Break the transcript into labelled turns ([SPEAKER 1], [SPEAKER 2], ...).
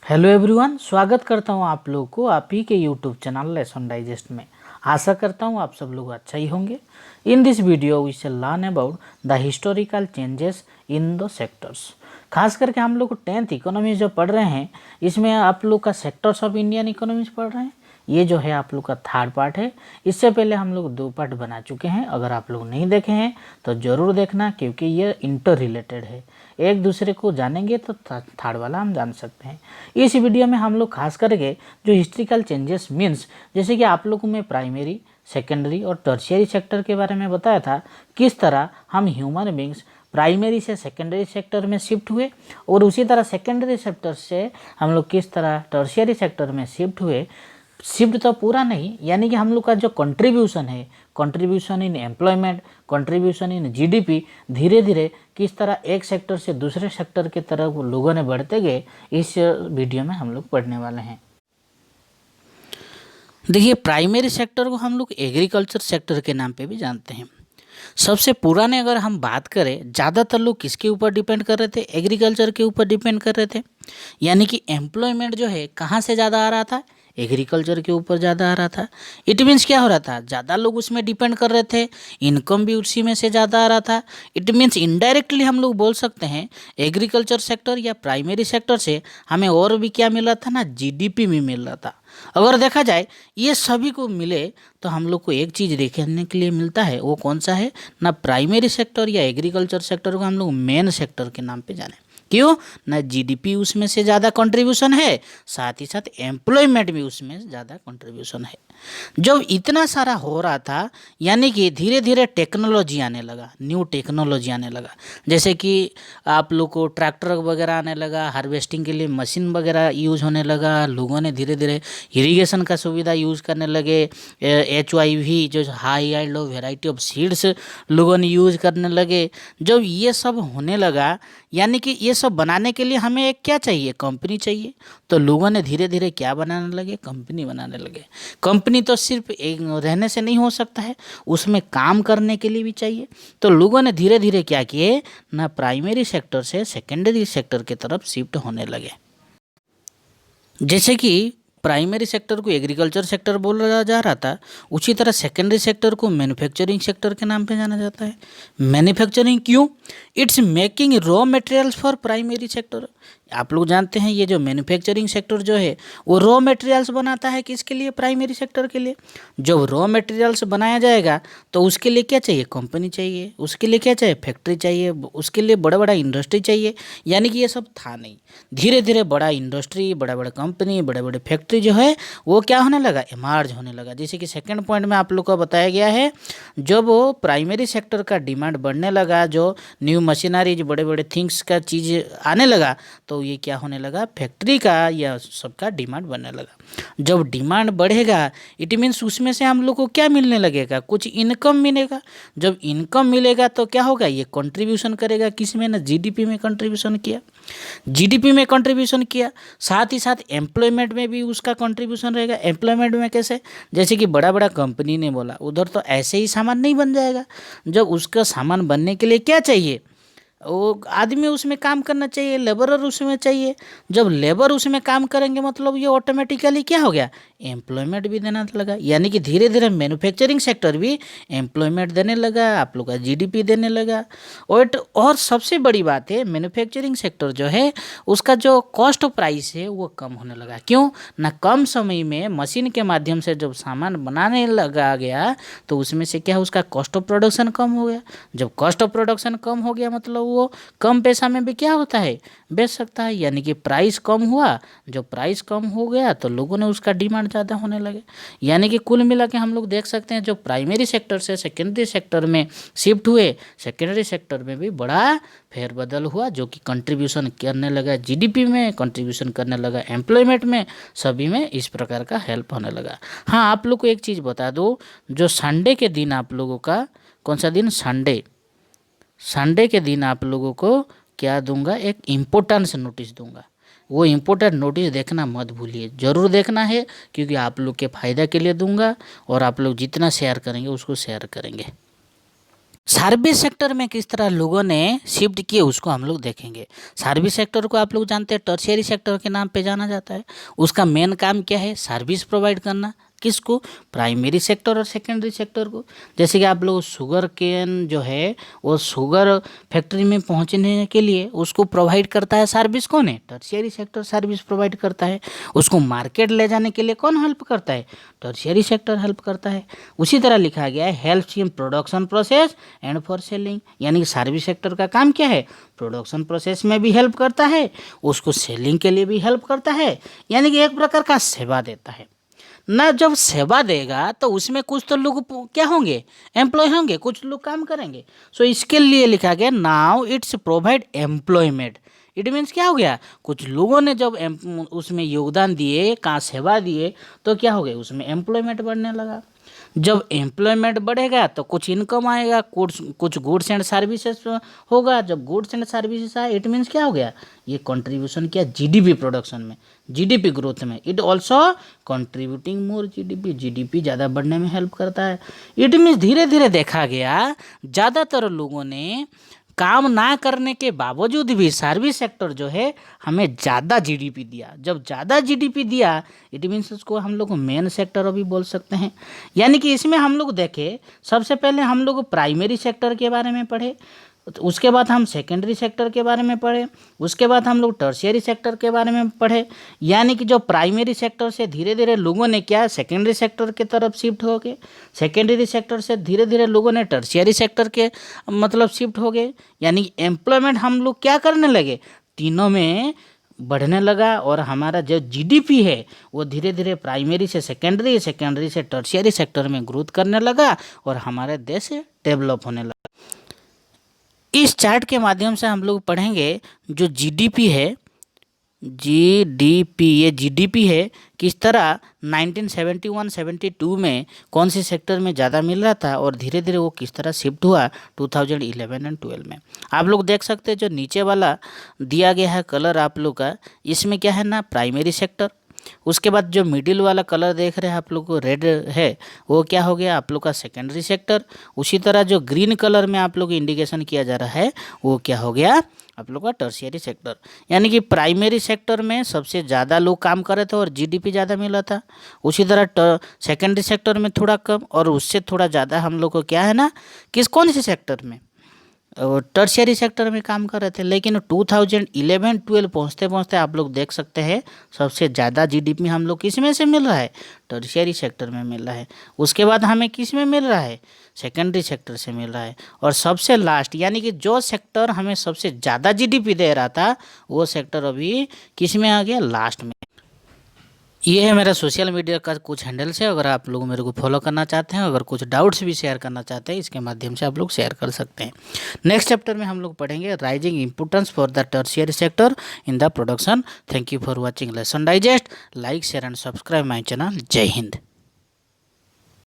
[SPEAKER 1] Hello everyone, स्वागत करता हूं आप लोगों को आप ही के यूट्यूब चैनल लेसन डाइजेस्ट में। आशा करता हूं आप सब लोग अच्छा ही होंगे। In this video we shall learn about the historical changes in the sectors. खास करके हम लोग 10th इकोनॉमी जो पढ़ रहे हैं, इसमें आप लोग का सेक्टर्स ऑफ इंडियन इकोनॉमीज पढ़ रहे हैं। ये जो है आप लोग का थर्ड पार्ट है। इससे पहले हम लोग 2 पार्ट बना चुके हैं। अगर आप लोग नहीं देखे हैं तो ज़रूर देखना, क्योंकि ये इंटर रिलेटेड है। एक दूसरे को जानेंगे तो थर्ड वाला हम जान सकते हैं। इस वीडियो में हम लोग खास करके जो हिस्ट्रिकल चेंजेस मीन्स, जैसे कि आप लोगों में प्राइमरी, सेकेंडरी और टर्शियरी सेक्टर के बारे में बताया था, किस तरह हम ह्यूमन बींग्स प्राइमरी से सेकेंडरी सेक्टर में शिफ्ट हुए, और उसी तरह सेकेंडरी सेक्टर से हम लोग किस तरह टर्शियरी सेक्टर में शिफ्ट हुए। शिफ्ट तो पूरा नहीं, यानी कि हम लोग का जो कंट्रीब्यूशन है, contribution in employment, contribution in GDP, धीरे धीरे किस तरह एक सेक्टर से दूसरे सेक्टर की तरफ लोगों ने बढ़ते गए, इस वीडियो में हम लोग पढ़ने वाले हैं। देखिए, प्राइमरी सेक्टर को हम लोग एग्रीकल्चर सेक्टर के नाम पे भी जानते हैं। सबसे पुराने अगर हम बात करें, ज़्यादातर लोग किसके ऊपर डिपेंड कर रहे थे? एग्रीकल्चर के ऊपर डिपेंड कर रहे थे। यानी कि एम्प्लॉयमेंट जो है कहाँ से ज़्यादा आ रहा था? एग्रीकल्चर के ऊपर ज़्यादा आ रहा था। इट मीन्स क्या हो रहा था? ज़्यादा लोग उसमें डिपेंड कर रहे थे, इनकम भी उसी में से ज़्यादा आ रहा था। इट मीन्स इनडायरेक्टली हम लोग बोल सकते हैं एग्रीकल्चर सेक्टर या प्राइमरी सेक्टर से हमें और भी क्या मिल रहा था ना, जीडीपी भी मिल रहा था। अगर देखा जाए ये सभी को मिले तो हम लोग को एक चीज़ देखने के लिए मिलता है, वो कौन सा है ना, प्राइमरी सेक्टर या एग्रीकल्चर सेक्टर को हम लोग मेन सेक्टर के नाम पे जाने। क्यों ना? जीडीपी उसमें से ज़्यादा कंट्रीब्यूशन है, साथ ही साथ एम्प्लॉयमेंट भी उसमें ज़्यादा कंट्रीब्यूशन है। जब इतना सारा हो रहा था, यानी कि धीरे धीरे टेक्नोलॉजी आने लगा, न्यू टेक्नोलॉजी आने लगा। जैसे कि आप लोग को ट्रैक्टर वगैरह आने लगा, हार्वेस्टिंग के लिए मशीन वगैरह यूज़ होने लगा। लोगों ने धीरे धीरे इरिगेशन का सुविधा यूज़ करने लगे। HYV जो high yield variety of seeds लोगों ने यूज़ करने लगे। जब ये सब होने लगा, यानी कि ये सब बनाने के लिए हमें एक क्या चाहिए? कंपनी चाहिए। तो लोगों ने धीरे धीरे क्या बनाने लगे? कंपनी बनाने लगे। कंपनी तो सिर्फ एक रहने से नहीं हो सकता है, उसमें काम करने के लिए भी चाहिए। तो लोगों ने धीरे धीरे क्या किए ना, प्राइमरी सेक्टर से सेकेंडरी सेक्टर की तरफ शिफ्ट होने लगे। जैसे कि प्राइमरी सेक्टर को एग्रीकल्चर सेक्टर बोला जा रहा था, उसी तरह सेकेंडरी सेक्टर को मैन्युफैक्चरिंग सेक्टर के नाम पे जाना जाता है। मैन्युफैक्चरिंग क्यों? It's making raw materials for primary sector. आप लोग जानते हैं ये जो मैन्युफैक्चरिंग सेक्टर जो है वो रॉ मटेरियल्स बनाता है, किसके लिए? प्राइमरी सेक्टर के लिए। जब रॉ मटेरियल्स बनाया जाएगा तो उसके लिए क्या चाहिए? कंपनी चाहिए। उसके लिए क्या चाहिए? फैक्ट्री चाहिए। उसके लिए बड़ा बड़ा इंडस्ट्री चाहिए। यानी कि ये सब था नहीं। धीरे धीरे बड़ा इंडस्ट्री, बड़ा बड़ा कंपनी, बड़े बड़े फैक्ट्री जो है वो क्या होने लगा? इमर्ज होने लगा। जैसे कि सेकंड पॉइंट में आप लोग को बताया गया है, जब वो प्राइमरी सेक्टर का डिमांड बढ़ने लगा, जो न्यू मशीनरीज, बड़े बड़े थिंग्स का चीज़ आने लगा, तो ये क्या होने लगा? फैक्ट्री का या सबका डिमांड बढ़ने लगा। जब डिमांड बढ़ेगा, इट मीन्स उसमें से हम लोग को क्या मिलने लगेगा? कुछ इनकम मिलेगा। जब इनकम मिलेगा तो क्या होगा? ये कंट्रीब्यूशन करेगा किस में ना, जीडीपी में कंट्रीब्यूशन किया। जीडीपी में कंट्रीब्यूशन किया, साथ ही साथ एम्प्लॉयमेंट में भी उसका कंट्रीब्यूशन रहेगा। एम्प्लॉयमेंट में कैसे? जैसे कि बड़ा बड़ा कंपनी ने बोला, उधर तो ऐसे ही सामान नहीं बन जाएगा। जब उसका सामान बनने के लिए क्या चाहिए? वो आदमी उसमें काम करना चाहिए, लेबरर उसमें चाहिए। जब लेबर उसमें काम करेंगे मतलब ये ऑटोमेटिकली क्या हो गया? एम्प्लॉयमेंट भी देना लगा। यानी कि धीरे धीरे मैन्युफैक्चरिंग सेक्टर भी एम्प्लॉयमेंट देने लगा, आप लोग का जीडीपी देने लगा। और सबसे बड़ी बात है, मैन्युफैक्चरिंग सेक्टर जो है उसका जो कॉस्ट प्राइस है वो कम होने लगा। क्यों ना? कम समय में मशीन के माध्यम से जब सामान बनाने लगा गया तो उसमें से क्या, उसका कॉस्ट ऑफ प्रोडक्शन कम हो गया। जब कॉस्ट ऑफ प्रोडक्शन कम हो गया मतलब वो कम पैसा में भी क्या होता है? बेच सकता है। यानी कि प्राइस कम हुआ। जब प्राइस कम हो गया तो लोगों ने उसका डिमांड ज़्यादा होने लगे। यानी कि कुल मिला के हम लोग देख सकते हैं, जो प्राइमरी सेक्टर से सेकेंडरी सेक्टर में शिफ्ट हुए, सेकेंडरी सेक्टर में भी बड़ा फेरबदल हुआ, जो कि कंट्रीब्यूशन करने लगा जीडीपी में, कंट्रीब्यूशन करने लगा एम्प्लॉयमेंट में, सभी में इस प्रकार का हेल्प होने लगा। हाँ, आप लोग को एक चीज़ बता दो, जो संडे के दिन आप लोगों का, कौन सा दिन? संडे के दिन आप लोगों को क्या दूंगा? एक इम्पोर्टेंस नोटिस दूंगा। वो इम्पोर्टेंट नोटिस देखना मत भूलिए, ज़रूर देखना है, क्योंकि आप लोग के फ़ायदा के लिए दूंगा और आप लोग जितना शेयर करेंगे उसको शेयर करेंगे। सर्विस सेक्टर में किस तरह लोगों ने शिफ्ट किए उसको हम लोग देखेंगे। सर्विस सेक्टर को आप लोग जानते हैं टर्शियरी सेक्टर के नाम पे जाना जाता है। उसका मेन काम क्या है? सर्विस प्रोवाइड करना। किसको? प्राइमरी सेक्टर और सेकेंडरी सेक्टर को। जैसे कि आप लोग शुगर केन जो है वो शुगर फैक्ट्री में पहुंचने के लिए उसको प्रोवाइड करता है सर्विस कौन है? टर्शियरी सेक्टर सर्विस प्रोवाइड करता है। उसको मार्केट ले जाने के लिए कौन हेल्प करता है? टर्शियरी सेक्टर हेल्प करता है। उसी तरह लिखा गया है helps in production process and for selling, यानी कि सर्विस सेक्टर का काम क्या है? प्रोडक्शन प्रोसेस में भी हेल्प करता है, उसको सेलिंग के लिए भी हेल्प करता है, यानी कि एक प्रकार का सेवा देता है ना। जब सेवा देगा तो उसमें कुछ तो लोग क्या होंगे? एम्प्लॉय होंगे, कुछ लोग काम करेंगे। सो इसके लिए लिखा गया now it's provide employment. It means क्या हो गया? कुछ लोगों ने जब उसमें योगदान दिए, का सेवा दिए, तो क्या हो गया? उसमें एम्प्लॉयमेंट बढ़ने लगा। जब एम्प्लॉयमेंट बढ़ेगा तो कुछ इनकम आएगा, कुछ गुड्स एंड सर्विसेज होगा। जब गुड्स एंड सर्विसेज आए इट मीन्स क्या हो गया? ये कंट्रीब्यूशन किया जीडीपी प्रोडक्शन में, जीडीपी ग्रोथ में। It also contributing more GDP, GDP ज़्यादा बढ़ने में हेल्प करता है। इट मीन्स धीरे धीरे देखा गया ज़्यादातर लोगों ने काम ना करने के बावजूद भी सर्विस सेक्टर जो है हमें ज़्यादा जीडीपी दिया। जब ज़्यादा जीडीपी दिया इट मीन्स उसको हम लोग मेन सेक्टर अभी बोल सकते हैं। यानी कि इसमें हम लोग देखें, सबसे पहले हम लोग प्राइमरी सेक्टर के बारे में पढ़े, उसके बाद हम सेकेंडरी सेक्टर के बारे में पढ़े, उसके बाद हम लोग टर्शियरी सेक्टर के बारे में पढ़े। यानी कि जो प्राइमरी सेक्टर से धीरे धीरे लोगों ने क्या सेकेंडरी सेक्टर की तरफ शिफ्ट हो गए, सेकेंडरी सेक्टर से धीरे धीरे लोगों ने टर्शियरी सेक्टर के मतलब शिफ्ट हो गए। यानी एम्प्लॉयमेंट हम लोग क्या करने लगे? तीनों में बढ़ने लगा। और हमारा जो जीडीपी है वो धीरे धीरे प्राइमरी से सेकेंडरी, सेकेंडरी से टर्शियरी सेक्टर में ग्रोथ करने लगा और हमारे देश डेवलप होने लगा। इस चार्ट के माध्यम से हम लोग पढ़ेंगे जो जीडीपी है, जीडीपी, ये जीडीपी है किस तरह 1971-72 में कौन सी सेक्टर में ज़्यादा मिल रहा था और धीरे धीरे वो किस तरह शिफ्ट हुआ 2011 एंड 12 में। आप लोग देख सकते हैं जो नीचे वाला दिया गया है कलर आप लोग का, इसमें क्या है ना प्राइमरी सेक्टर। उसके बाद जो मिडिल वाला कलर देख रहे हैं आप लोग को रेड है वो क्या हो गया आप लोग का सेकेंडरी सेक्टर। उसी तरह जो ग्रीन कलर में आप लोग इंडिकेशन किया जा रहा है वो क्या हो गया आप लोग का टर्शियरी सेक्टर। यानी कि प्राइमरी सेक्टर में सबसे ज़्यादा लोग काम कर रहे थे और जीडीपी ज़्यादा मिला था। उसी तरह सेकेंडरी सेक्टर में थोड़ा कम और उससे थोड़ा ज़्यादा हम लोग को क्या है ना कौन से सेक्टर में टर्शियरी सेक्टर में काम कर रहे थे। लेकिन 2011-12 पहुँचते पहुँचते आप लोग देख सकते हैं सबसे ज़्यादा जीडीपी हम लोग किस में से मिल रहा है? टर्शियरी सेक्टर में मिल रहा है। उसके बाद हमें किस में मिल रहा है? सेकेंडरी सेक्टर से मिल रहा है। और सबसे लास्ट यानी कि जो सेक्टर हमें सबसे ज़्यादा जीडीपी दे रहा था वो सेक्टर अभी किस में आ गया? लास्ट में। ये है मेरा सोशल मीडिया का कुछ हैंडल्स है। अगर आप लोग मेरे को फॉलो करना चाहते हैं, अगर कुछ डाउट्स भी शेयर करना चाहते हैं इसके माध्यम से आप लोग शेयर कर सकते हैं। नेक्स्ट चैप्टर में हम लोग पढ़ेंगे rising importance for the tertiary sector in the production. Thank you for watching lesson digest. Like share and subscribe my channel. जय हिंद।